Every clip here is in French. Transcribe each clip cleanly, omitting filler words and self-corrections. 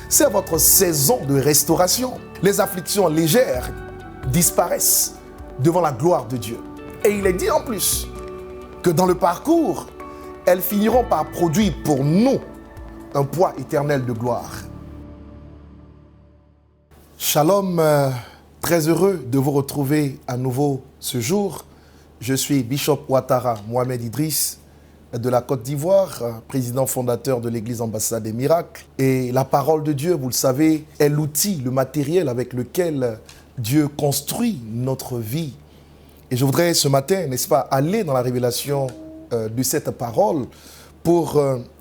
C'est votre saison de restauration. Les afflictions légères disparaissent devant la gloire de Dieu. Et il est dit en plus que dans le parcours, elles finiront par produire pour nous un poids éternel de gloire. Shalom, très heureux de vous retrouver à nouveau ce jour. Je suis Bishop Ouattara Mohamed Idriss de la Côte d'Ivoire, président fondateur de l'Église Ambassade des Miracles. Et la parole de Dieu, vous le savez, est l'outil, le matériel avec lequel Dieu construit notre vie. Et je voudrais ce matin, n'est-ce pas, aller dans la révélation de cette parole pour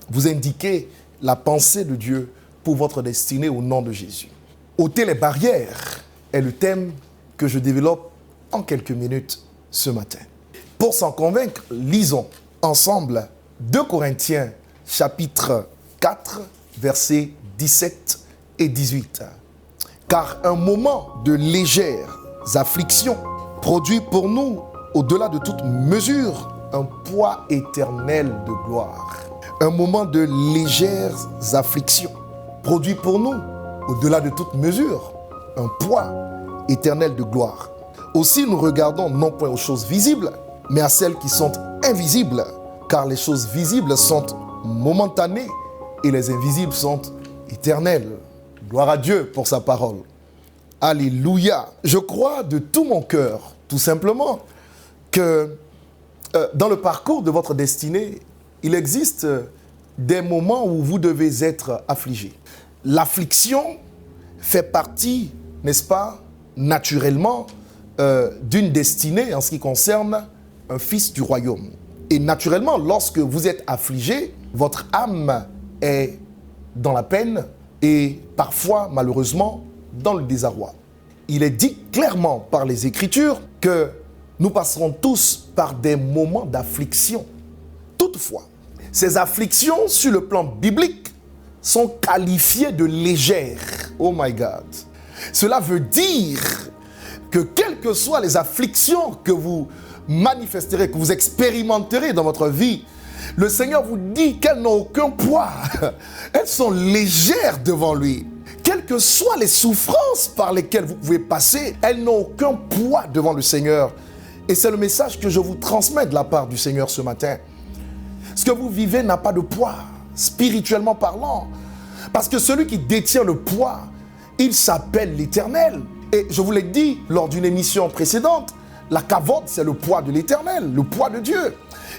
vous indiquer la pensée de Dieu pour votre destinée au nom de Jésus. Ôter les barrières est le thème que je développe en quelques minutes ce matin. Pour s'en convaincre, lisons ensemble 2 Corinthiens chapitre 4, versets 17 et 18. Car un moment de légères afflictions produit pour nous, au-delà de toute mesure, un poids éternel de gloire. Un moment de légères afflictions produit pour nous, au-delà de toute mesure, un poids éternel de gloire. Aussi, nous regardons non point aux choses visibles, mais à celles qui sont invisibles, car les choses visibles sont momentanées et les invisibles sont éternelles. Gloire à Dieu pour sa parole. Alléluia. Je crois de tout mon cœur, tout simplement, que dans le parcours de votre destinée, il existe des moments où vous devez être affligé. L'affliction fait partie, n'est-ce pas, naturellement, d'une destinée en ce qui concerne un fils du royaume. Et naturellement, lorsque vous êtes affligé, votre âme est dans la peine et parfois, malheureusement, dans le désarroi. Il est dit clairement par les Écritures que nous passerons tous par des moments d'affliction. Toutefois, ces afflictions, sur le plan biblique, sont qualifiées de légères. Oh my God! Cela veut dire que quelles que soient les afflictions que vous manifesterez, que vous expérimenterez dans votre vie, le Seigneur vous dit qu'elles n'ont aucun poids. Elles sont légères devant lui. Quelles que soient les souffrances par lesquelles vous pouvez passer, elles n'ont aucun poids devant le Seigneur. Et c'est le message que je vous transmets de la part du Seigneur ce matin. Ce que vous vivez n'a pas de poids, spirituellement parlant. Parce que celui qui détient le poids, il s'appelle l'Éternel. Et je vous l'ai dit lors d'une émission précédente, la kavod, c'est le poids de l'Éternel, le poids de Dieu.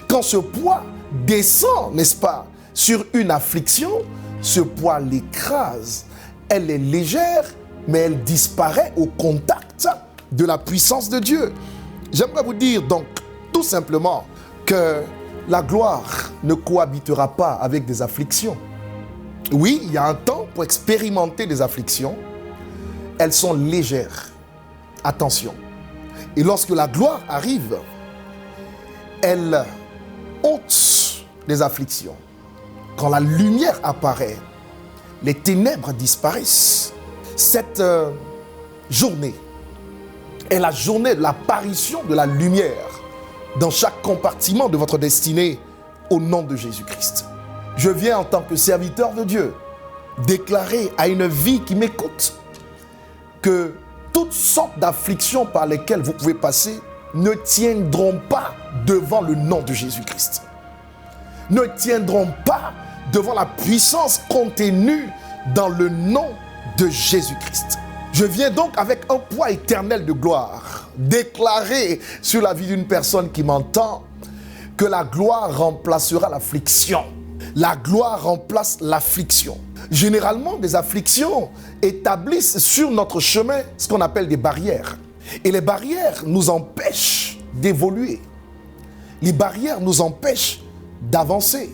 Quand ce poids descend, n'est-ce pas, sur une affliction, ce poids l'écrase. Elle est légère, mais elle disparaît au contact de la puissance de Dieu. J'aimerais vous dire donc, tout simplement, que la gloire ne cohabitera pas avec des afflictions. Oui, il y a un temps pour expérimenter des afflictions. Elles sont légères. Attention. Et lorsque la gloire arrive, elle ôte les afflictions. Quand la lumière apparaît, les ténèbres disparaissent. Cette journée est la journée de l'apparition de la lumière dans chaque compartiment de votre destinée au nom de Jésus-Christ. Je viens en tant que serviteur de Dieu déclarer à une vie qui m'écoute que toutes sortes d'afflictions par lesquelles vous pouvez passer ne tiendront pas devant le nom de Jésus-Christ. Ne tiendront pas devant la puissance contenue dans le nom de Jésus-Christ. Je viens donc avec un poids éternel de gloire déclarer sur la vie d'une personne qui m'entend que la gloire remplacera l'affliction. La gloire remplace l'affliction. Généralement, des afflictions établissent sur notre chemin ce qu'on appelle des barrières. Et les barrières nous empêchent d'évoluer. Les barrières nous empêchent d'avancer.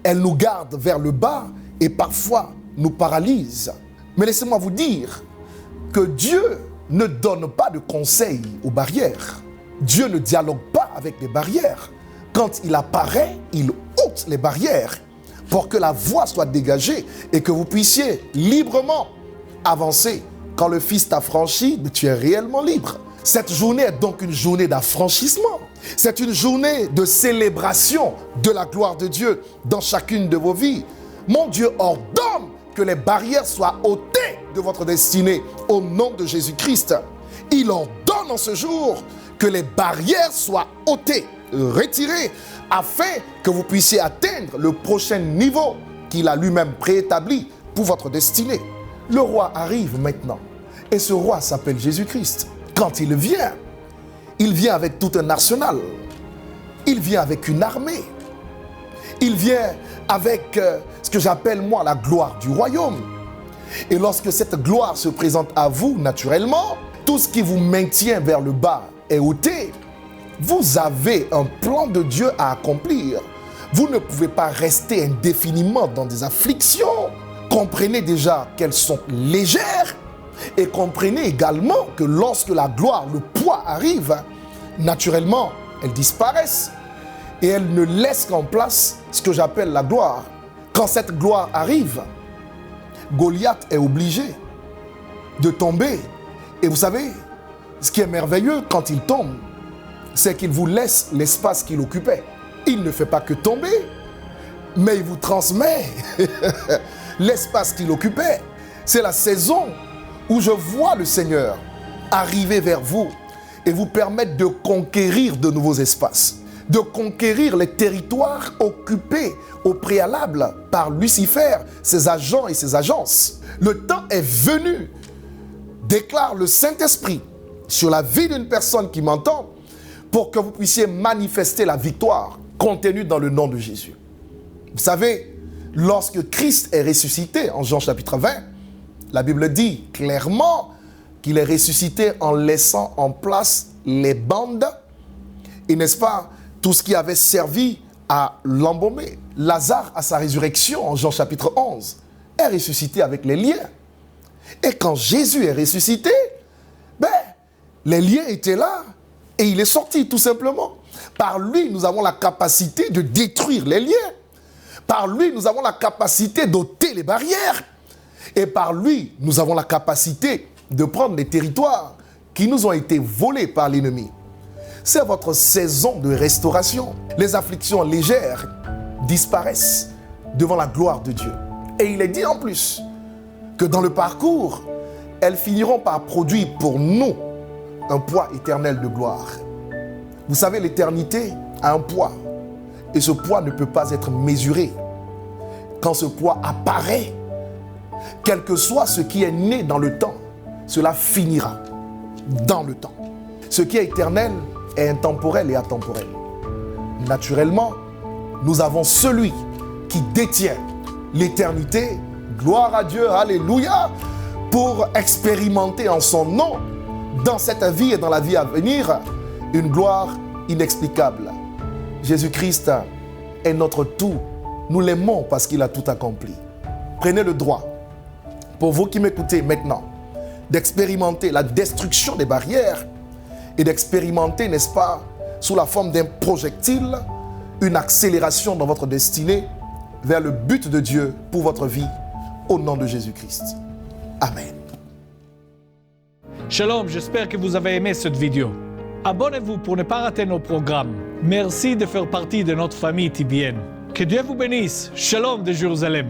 Elles nous gardent vers le bas et parfois nous paralysent. Mais laissez-moi vous dire que Dieu ne donne pas de conseils aux barrières. Dieu ne dialogue pas avec les barrières. Quand il apparaît, il ôte les barrières pour que la voie soit dégagée et que vous puissiez librement avancer. Quand le Fils t'a franchi, tu es réellement libre. Cette journée est donc une journée d'affranchissement. C'est une journée de célébration de la gloire de Dieu dans chacune de vos vies. Mon Dieu ordonne que les barrières soient ôtées de votre destinée au nom de Jésus-Christ. Il ordonne en ce jour que les barrières soient ôtées, retirées, afin que vous puissiez atteindre le prochain niveau qu'il a lui-même préétabli pour votre destinée. Le roi arrive maintenant et ce roi s'appelle Jésus-Christ. Quand il vient avec tout un arsenal. Il vient avec une armée. Il vient avec ce que j'appelle moi la gloire du royaume. Et lorsque cette gloire se présente à vous naturellement, tout ce qui vous maintient vers le bas est ôté. Vous avez un plan de Dieu à accomplir. Vous ne pouvez pas rester indéfiniment dans des afflictions. Comprenez déjà qu'elles sont légères et comprenez également que lorsque la gloire, le poids arrive, naturellement, elles disparaissent et elles ne laissent qu'en place ce que j'appelle la gloire. Quand cette gloire arrive, Goliath est obligé de tomber. Et vous savez, ce qui est merveilleux quand il tombe, c'est qu'il vous laisse l'espace qu'il occupait. Il ne fait pas que tomber, mais il vous transmet l'espace qu'il occupait. C'est la saison où je vois le Seigneur arriver vers vous et vous permettre de conquérir de nouveaux espaces, de conquérir les territoires occupés au préalable par Lucifer, ses agents et ses agences. Le temps est venu, déclare le Saint-Esprit sur la vie d'une personne qui m'entend, pour que vous puissiez manifester la victoire contenue dans le nom de Jésus. Vous savez, lorsque Christ est ressuscité, en Jean chapitre 20, la Bible dit clairement qu'il est ressuscité en laissant en place les bandes et, n'est-ce pas, tout ce qui avait servi à l'embaumer. Lazare, à sa résurrection, en Jean chapitre 11, est ressuscité avec les liens. Et quand Jésus est ressuscité, les liens étaient là et il est sorti tout simplement. Par lui, nous avons la capacité de détruire les liens. Par lui, nous avons la capacité d'ôter les barrières. Et par lui, nous avons la capacité de prendre les territoires qui nous ont été volés par l'ennemi. C'est votre saison de restauration. Les afflictions légères disparaissent devant la gloire de Dieu. Et il est dit en plus que dans le parcours, elles finiront par produire pour nous un poids éternel de gloire. Vous savez, l'éternité a un poids et ce poids ne peut pas être mesuré. Quand ce poids apparaît, quel que soit ce qui est né dans le temps, cela finira dans le temps. Ce qui est éternel est intemporel et atemporel. Naturellement, nous avons celui qui détient l'éternité, gloire à Dieu, alléluia, pour expérimenter en son nom, dans cette vie et dans la vie à venir, une gloire inexplicable. Jésus-Christ est notre tout. Nous l'aimons parce qu'il a tout accompli. Prenez le droit, pour vous qui m'écoutez maintenant, d'expérimenter la destruction des barrières et d'expérimenter, n'est-ce pas, sous la forme d'un projectile, une accélération dans votre destinée vers le but de Dieu pour votre vie, au nom de Jésus-Christ. Amen. Shalom, j'espère que vous avez aimé cette vidéo. Abonnez-vous pour ne pas rater nos programmes. Merci de faire partie de notre famille TBN. Que Dieu vous bénisse. Shalom de Jérusalem.